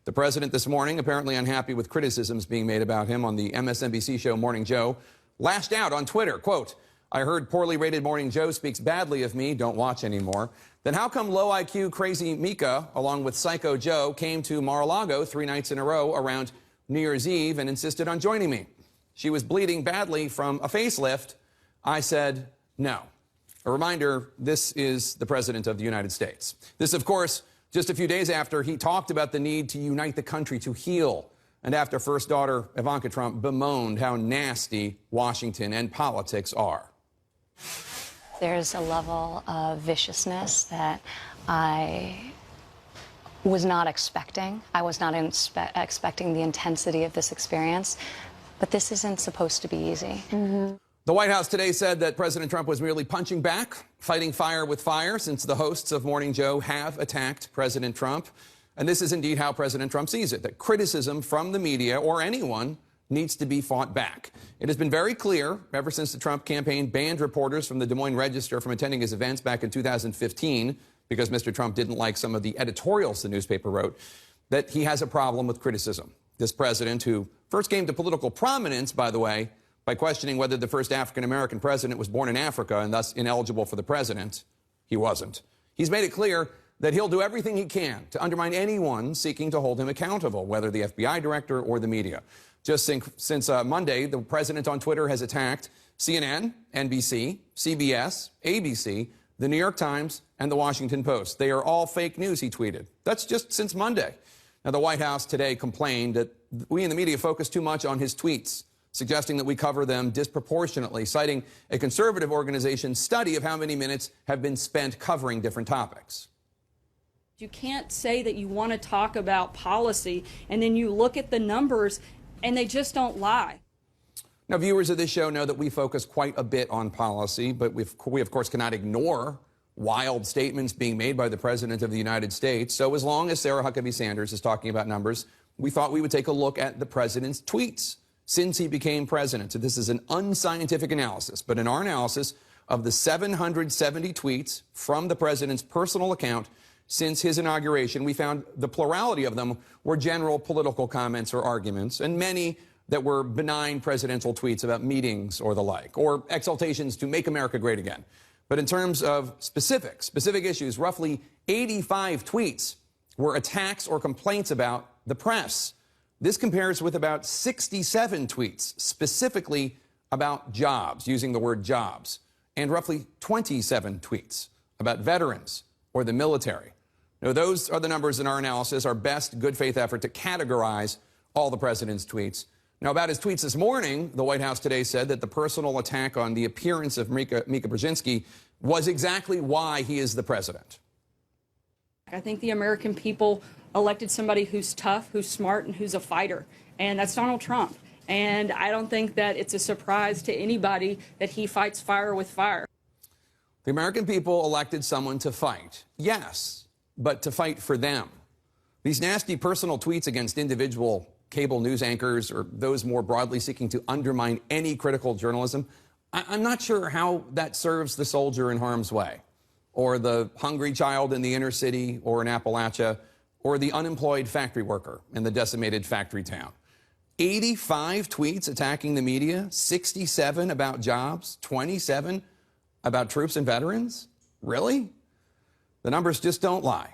The president this morning, apparently unhappy with criticisms being made about him on the MSNBC show Morning Joe, lashed out on Twitter, quote, "I heard poorly rated Morning Joe speaks badly of me, don't watch anymore. Then how come low IQ crazy Mika, along with Psycho Joe, came to Mar-a-Lago 3 nights in a row around New Year's Eve and insisted on joining me? She was bleeding badly from a facelift. I said no." A reminder, this is the President of the United States. This, of course, just a few days after he talked about the need to unite the country, to heal, and after first daughter Ivanka Trump bemoaned how nasty Washington and politics are. There's a level of viciousness that I was not expecting. I was not expecting the intensity of this experience, but this isn't supposed to be easy. The White House today said that President Trump was merely punching back, fighting fire with fire, since the hosts of Morning Joe have attacked President Trump. And this is indeed how President Trump sees it, that criticism from the media or anyone needs to be fought back. It has been very clear ever since the Trump campaign banned reporters from the Des Moines Register from attending his events back in 2015 because Mr. Trump didn't like some of the editorials the newspaper wrote, that he has a problem with criticism. This president, who first came to political prominence, by the way, by questioning whether the first African-American president was born in Africa and thus ineligible for the president. He wasn't. He's made it clear that he'll do everything he can to undermine anyone seeking to hold him accountable, whether the FBI director or the media. Just since Monday, the president on Twitter has attacked CNN, NBC, CBS, ABC, the New York Times, and the Washington Post. They are all fake news, he tweeted. That's just since Monday. Now, the White House today complained that we in the media focus too much on his tweets, suggesting that we cover them disproportionately, citing a conservative organization's study of how many minutes have been spent covering different topics. You can't say that you want to talk about policy and then you look at the numbers and they just don't lie. Now, viewers of this show know that we focus quite a bit on policy, but we of course cannot ignore wild statements being made by the President of the United States. So as long as Sarah Huckabee Sanders is talking about numbers, we thought we would take a look at the president's tweets since he became president. So this is an unscientific analysis, but in our analysis of the 770 tweets from the president's personal account since his inauguration, we found the plurality of them were general political comments or arguments, and many that were benign presidential tweets about meetings or the like, or exaltations to make America great again. But in terms of specific issues, roughly 85 tweets were attacks or complaints about the press. This compares with about 67 tweets specifically about jobs, using the word jobs, and roughly 27 tweets about veterans or the military. Now, those are the numbers in our analysis, our best good faith effort to categorize all the president's tweets. Now, about his tweets this morning, the White House today said that the personal attack on the appearance of Mika Brzezinski was exactly why he is the president. I think the American people elected somebody who's tough, who's smart, and who's a fighter, and that's Donald Trump. And I don't think that it's a surprise to anybody that he fights fire with fire. The American people elected someone to fight, yes, but to fight for them. These nasty personal tweets against individual cable news anchors or those more broadly seeking to undermine any critical journalism, I'm not sure how that serves the soldier in harm's way, or the hungry child in the inner city or in Appalachia, or the unemployed factory worker in the decimated factory town. 85 tweets attacking the media, 67 about jobs, 27 about troops and veterans? Really? The numbers just don't lie.